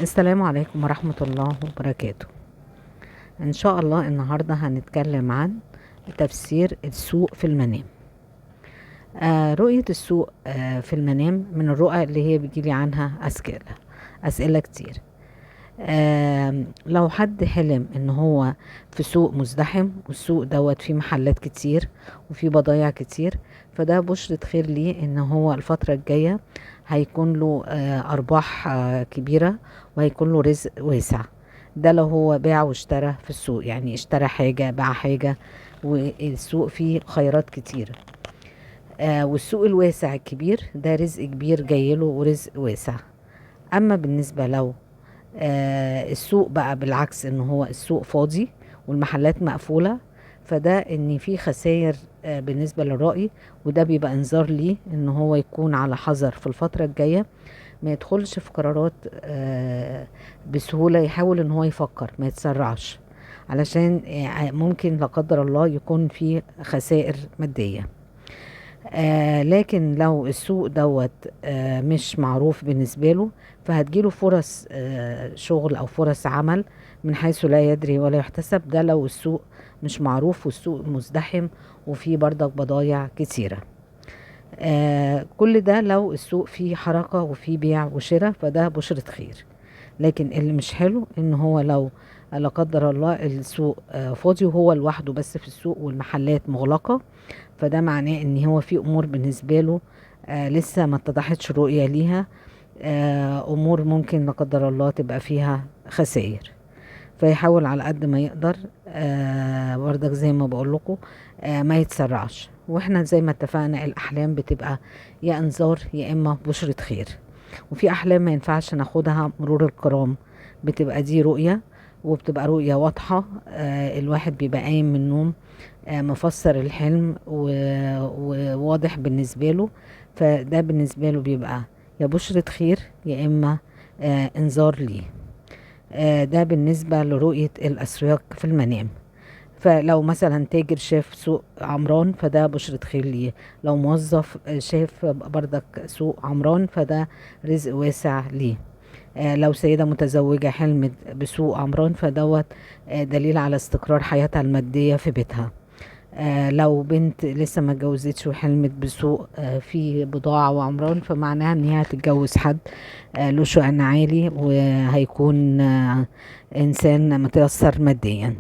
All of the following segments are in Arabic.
السلام عليكم ورحمة الله وبركاته. إن شاء الله النهاردة هنتكلم عن تفسير السوء في المنام. رؤية السوء في المنام من الرؤى اللي هي بيجيلي عنها أسئلة كتير. لو حد حلم إن هو في سوق مزدحم والسوق دوت فيه محلات كتير وفيه بضايع كتير، فده بشرة خير ليه إن هو الفترة الجاية هيكون له أرباح كبيرة، وهيكون له رزق واسع. ده لو هو باع واشترى في السوق، يعني اشترى حاجة باع حاجة، والسوق فيه خيرات كتير. والسوق الواسع الكبير ده رزق كبير جايله ورزق واسع. أما بالنسبة لو السوق بقى بالعكس، ان هو السوق فاضي والمحلات مقفولة، فده ان في خسائر بالنسبة للرأي، وده بيبقى انذار ليه ان هو يكون على حذر في الفترة الجاية، ما يدخلش في قرارات بسهولة. يحاول ان هو يفكر ما يتسرعش، علشان ممكن لا قدر الله يكون في خسائر مادية. لكن لو السوق دوت مش معروف بالنسبة له، فهتجيله فرص شغل أو فرص عمل من حيث لا يدري ولا يحتسب. ده لو السوق مش معروف والسوق مزدحم وفيه برضك بضايع كتيرة. كل ده لو السوق فيه حركة وفيه بيع وشراء، فده بشرة خير. لكن اللي مش حلو ان هو لو لا قدر الله السوق فاضي وهو لوحده بس في السوق والمحلات مغلقة، فده معناه ان هو في امور بالنسبة له لسه ما اتضحتش رؤية ليها. امور ممكن لا قدر الله تبقى فيها خسائر، فيحاول على قد ما يقدر برضك زي ما بقول لكم ما يتسرعش. واحنا زي ما اتفقنا الاحلام بتبقى يا انذار يا اما بشرة خير، وفي احلام ما ينفعش ناخدها مرور الكرام. بتبقى دي رؤية، وبتبقى رؤية واضحة. الواحد بيبقى قايم من النوم مفسر الحلم وواضح بالنسبة له، فده بالنسبة له بيبقى يا بشرة خير يا اما انذار ليه. ده بالنسبة لرؤية الأسواق في المنام. فلو مثلا تاجر شاف سوق عمران، فده بشرة خير ليه. لو موظف شاف بردك سوق عمران، فده رزق واسع ليه. لو سيدة متزوجة حلمت بسوق عمران، فدوت دليل على استقرار حياتها المادية في بيتها. لو بنت لسه ما اتجوزتش وحلمت بسوق فيه بضاعة وعمران، فمعناها ان هي هتتجوز حد له شأن عالي، وهيكون انسان متيسر ماديا.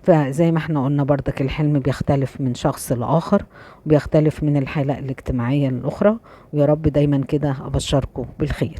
فزي ما احنا قلنا برضك الحلم بيختلف من شخص لآخر، وبيختلف من الحالة الاجتماعية للأخرى. ويا رب دايما كده أبشركم بالخير.